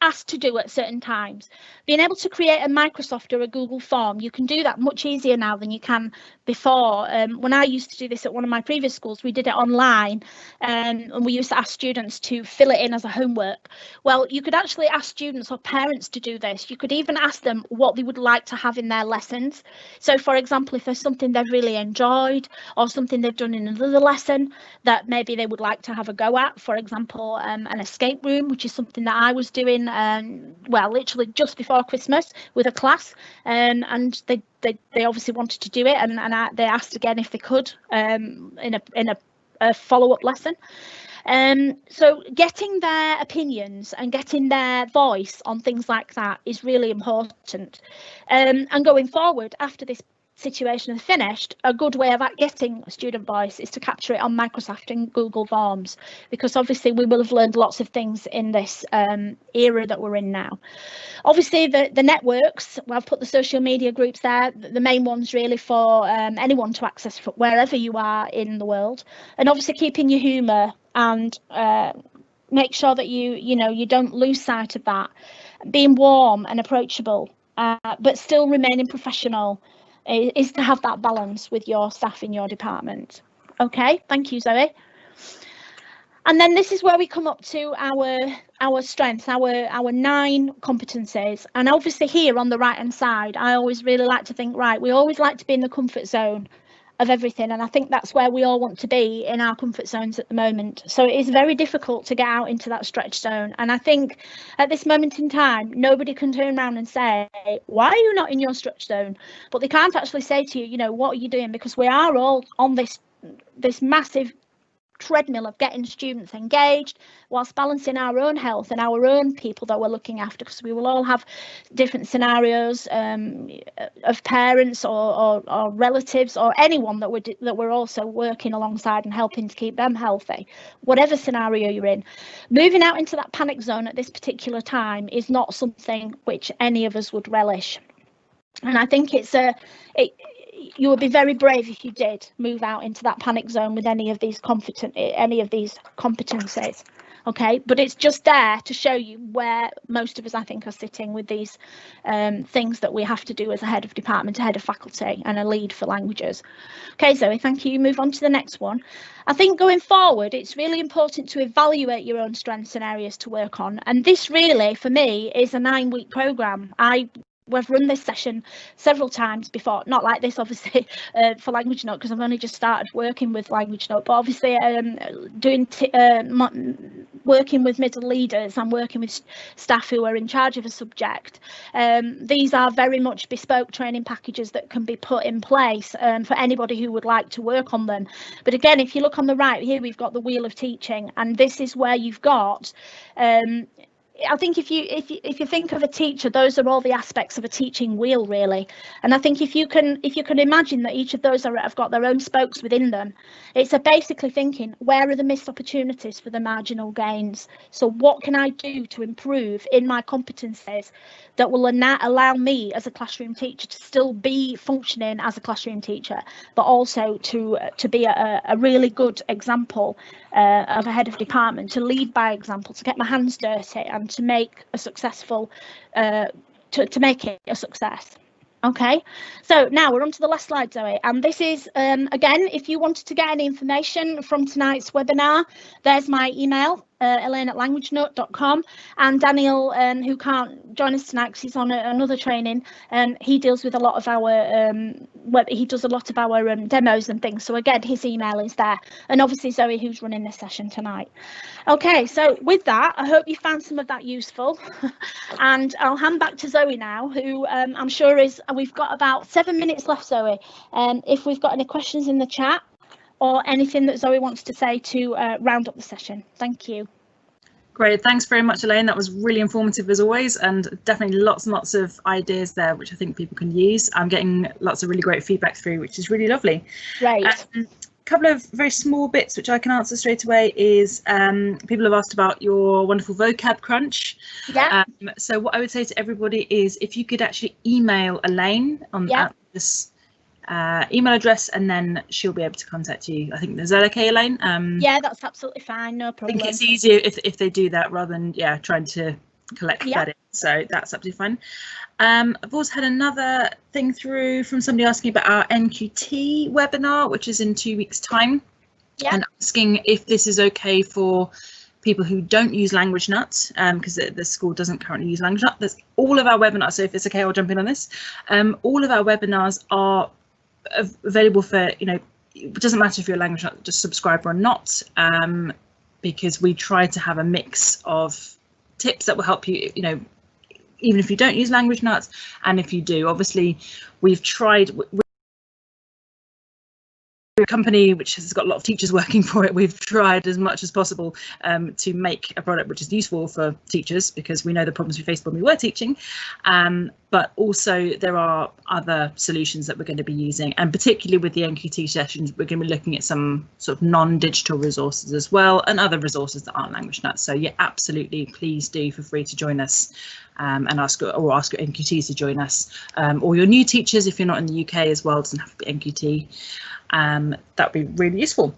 asked to do at certain times. Being able to create a Microsoft or a Google form, you can do that much easier now than you can before. When I used to do this at one of my previous schools, we did it online, and we used to ask students to fill it in as a homework. Well, you could actually ask students or parents to do this. You could even ask them what they would like to have in their lessons. So, for example, if there's something they've really enjoyed or something they've done in another lesson that maybe they would like to have a go at, for example, an escape room, which is something that I was doing well, literally just before Christmas with a class, and they obviously wanted to do it, and they asked again if they could in a follow-up lesson. So getting their opinions and getting their voice on things like that is really important. And going forward, after this situation is finished, a good way of getting student voice is to capture it on Microsoft and Google Forms, because obviously we will have learned lots of things in this era that we're in now. Obviously the networks, well, I've put the social media groups there, the main ones really for anyone to access wherever you are in the world, and obviously keeping your humour and make sure that you don't lose sight of that, being warm and approachable, but still remaining professional, is to have that balance with your staff in your department. Okay, thank you, Zoe. And then this is where we come up to our strengths, our 9 competencies. And obviously here on the right hand side, I always really like to think, right, we always like to be in the comfort zone of everything, and I think that's where we all want to be, in our comfort zones at the moment. So it is very difficult to get out into that stretch zone, and I think at this moment in time nobody can turn around and say, why are you not in your stretch zone? But they can't actually say to you, what are you doing? Because we are all on this massive treadmill of getting students engaged whilst balancing our own health and our own people that we're looking after, because we will all have different scenarios of parents or relatives or anyone that we're also working alongside and helping to keep them healthy, whatever scenario you're in. Moving out into that panic zone at this particular time is not something which any of us would relish, and I think you would be very brave if you did move out into that panic zone with any of these competencies. Okay, but it's just there to show you where most of us, I think, are sitting with these things that we have to do as a head of department, a head of faculty, and a lead for languages. Okay, Zoe, thank you. Move on to the next one. I think going forward, it's really important to evaluate your own strengths and areas to work on. And this really, for me, is a 9-week programme. We've run this session several times before, not like this obviously for Language Note, because I've only just started working with Language Note, but obviously working with middle leaders and working with staff who are in charge of a subject. These are very much bespoke training packages that can be put in place for anybody who would like to work on them. But again, if you look on the right here, we've got the wheel of teaching, and this is where you've got I think if you think of a teacher, those are all the aspects of a teaching wheel, really. And I think if you can imagine that each of those have got their own spokes within them, it's basically thinking, where are the missed opportunities for the marginal gains? So what can I do to improve in my competencies that will allow me as a classroom teacher to still be functioning as a classroom teacher, but also to be a really good example of a head of department, to lead by example, to get my hands dirty and to make a successful to make it a success. Okay, so now we're on to the last slide, Zoe, and this is again, if you wanted to get any information from tonight's webinar, there's my email, elaine@languagenut.com, and Daniel, who can't join us tonight because he's on another training, and he deals with a lot of our he does a lot of our demos and things, so again his email is there, and obviously Zoe, who's running this session tonight. Okay, so with that, I hope you found some of that useful and I'll hand back to Zoe now, who I'm sure we've got about 7 minutes left, Zoe, if we've got any questions in the chat or anything that Zoe wants to say to round up the session. Thank you. Great, thanks very much, Elaine. That was really informative as always, and definitely lots and lots of ideas there, which I think people can use. I'm getting lots of really great feedback through, which is really lovely. Right. A couple of very small bits which I can answer straight away is people have asked about your wonderful Vocab Crunch. Yeah. So what I would say to everybody is if you could actually email Elaine on this email address, and then she'll be able to contact you. I think, is that okay, Elaine? Yeah, that's absolutely fine, no problem. I think it's easier if they do that rather than trying to collect that in. So that's absolutely fine. I've also had another thing through from somebody asking about our NQT webinar, which is in 2 weeks' time, and asking if this is okay for people who don't use LanguageNut, because the school doesn't currently use LanguageNut. There's all of our webinars, so if it's okay, I'll jump in on this. All of our webinars are available for, it doesn't matter if you're a LanguageNut just subscriber or not, because we try to have a mix of tips that will help you, even if you don't use LanguageNut, and if you do. Obviously, we've tried. A company which has got a lot of teachers working for it, we've tried as much as possible to make a product which is useful for teachers, because we know the problems we faced when we were teaching, but also there are other solutions that we're going to be using, and particularly with the NQT sessions we're going to be looking at some sort of non-digital resources as well, and other resources that aren't LanguageNut. So yeah, absolutely, please do feel free to join us and ask your NQTs to join us, or your new teachers if you're not in the UK as well, it doesn't have to be NQT. That'd be really useful.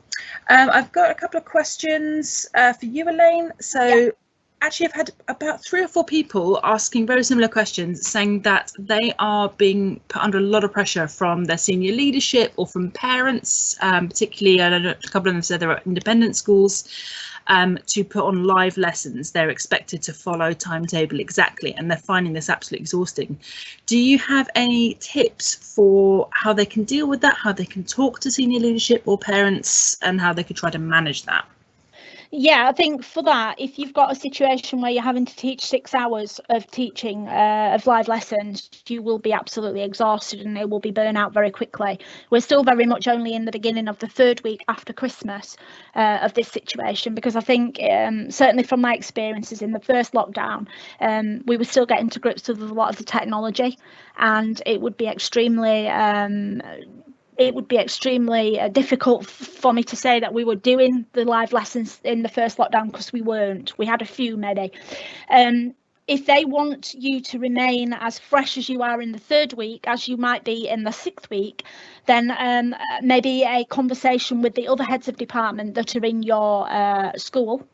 I've got a couple of questions for you, Elaine. So actually I've had about 3 or 4 people asking very similar questions, saying that they are being put under a lot of pressure from their senior leadership or from parents, particularly, I know a couple of them said they're at independent schools, to put on live lessons. They're expected to follow timetable exactly, and they're finding this absolutely exhausting. Do you have any tips for how they can deal with that, how they can talk to senior leadership or parents, and how they could try to manage that? Yeah, I think for that, if you've got a situation where you're having to teach 6 hours of teaching of live lessons, you will be absolutely exhausted and it will be burnt out very quickly. We're still very much only in the beginning of the 3rd week after Christmas of this situation, because I think certainly from my experiences in the first lockdown, we were still getting to grips with a lot of the technology, and it would be extremely difficult for me to say that we were doing the live lessons in the first lockdown, because we weren't. We had a few maybe. If they want you to remain as fresh as you are in the 3rd week as you might be in the 6th week, then maybe a conversation with the other heads of department that are in your school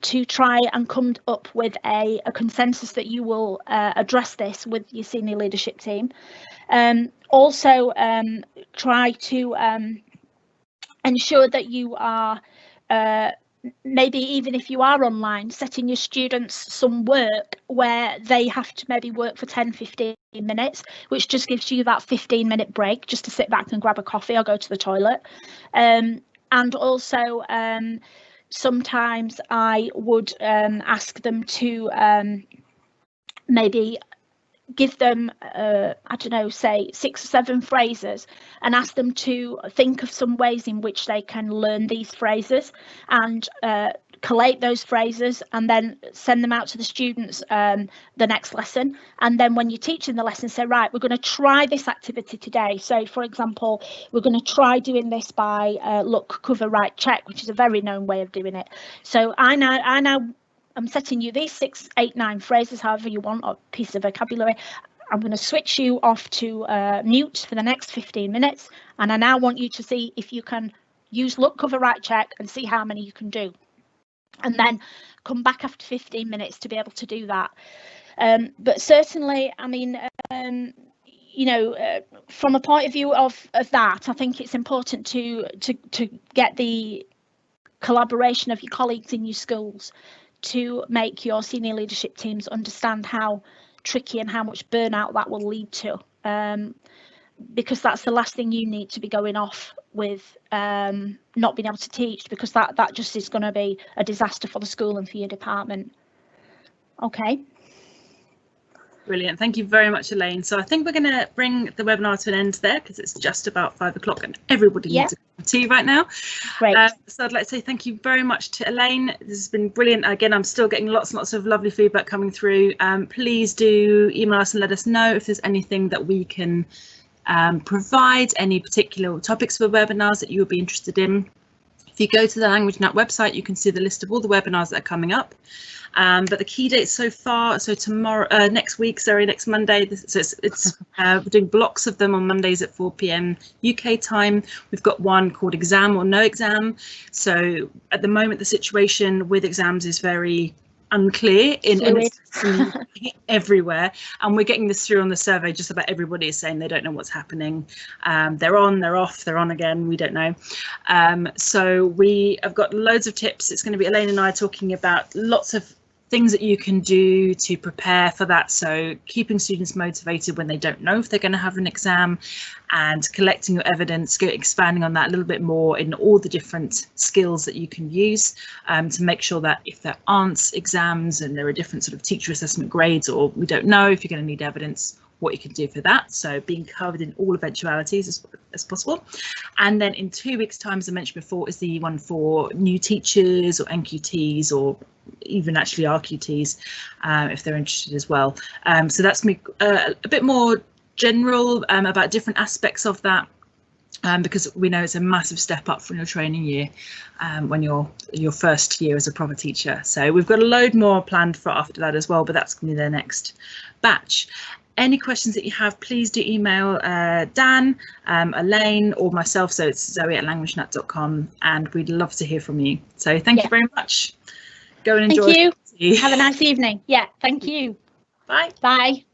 to try and come up with a consensus that you will address this with your senior leadership team. Also try to ensure that you are maybe, even if you are online, setting your students some work where they have to maybe work for 10-15 minutes, which just gives you that 15-minute break just to sit back and grab a coffee or go to the toilet. And also sometimes I would ask them to maybe give them, I don't know, say 6 or 7 phrases, and ask them to think of some ways in which they can learn these phrases, and collate those phrases and then send them out to the students the next lesson. And then when you're teaching the lesson, say, right, we're going to try this activity today. So, for example, we're going to try doing this by look, cover, write, check, which is a very known way of doing it. So I'm setting you these 6, 8, 9 phrases, however you want, or piece of vocabulary. I'm going to switch you off to mute for the next 15 minutes. And I now want you to see if you can use look, cover, write, check and see how many you can do. And then come back after 15 minutes to be able to do that. But certainly, I mean, you know, from a point of view of that, I think it's important to get the collaboration of your colleagues in your schools to make your senior leadership teams understand how tricky and how much burnout that will lead to, because that's the last thing you need to be going off with, not being able to teach, because that just is going to be a disaster for the school and for your department. Okay. Brilliant. Thank you very much, Elaine. So I think we're going to bring the webinar to an end there because it's just about 5 o'clock and everybody needs a cup of tea right now. Great. So I'd like to say thank you very much to Elaine. This has been brilliant. Again, I'm still getting lots and lots of lovely feedback coming through. Please do email us and let us know if there's anything that we can provide, any particular topics for webinars that you would be interested in. If you go to the Language Nut website, you can see the list of all the webinars that are coming up. But the key dates so far, so tomorrow, next Monday, so we're doing blocks of them on Mondays at 4 p.m. UK time. We've got one called Exam or No Exam. So at the moment, the situation with exams is very unclear in everywhere, and we're getting this through on the survey. Just about everybody is saying they don't know what's happening. They're on, they're off, they're on again, we don't know. So we have got loads of tips. It's going to be Elaine and I talking about lots of things that you can do to prepare for that. So keeping students motivated when they don't know if they're going to have an exam, and collecting your evidence, expanding on that a little bit more in all the different skills that you can use to make sure that if there aren't exams and there are different sort of teacher assessment grades, or we don't know if you're going to need evidence, what you can do for that. So being covered in all eventualities as possible. And then in 2 weeks' time, as I mentioned before, is the one for new teachers or NQTs, or even actually RQTs, if they're interested as well. So that's me a bit more general about different aspects of that, because we know it's a massive step up from your training year when you're your first year as a proper teacher. So we've got a load more planned for after that as well, but that's going to be their next batch. Any questions that you have, please do email Dan, Elaine, or myself. So it's zoe@languagenut.com, and we'd love to hear from you. So thank you very much. Go and enjoy. Thank you. Have a nice evening. Yeah, thank you. Bye. Bye.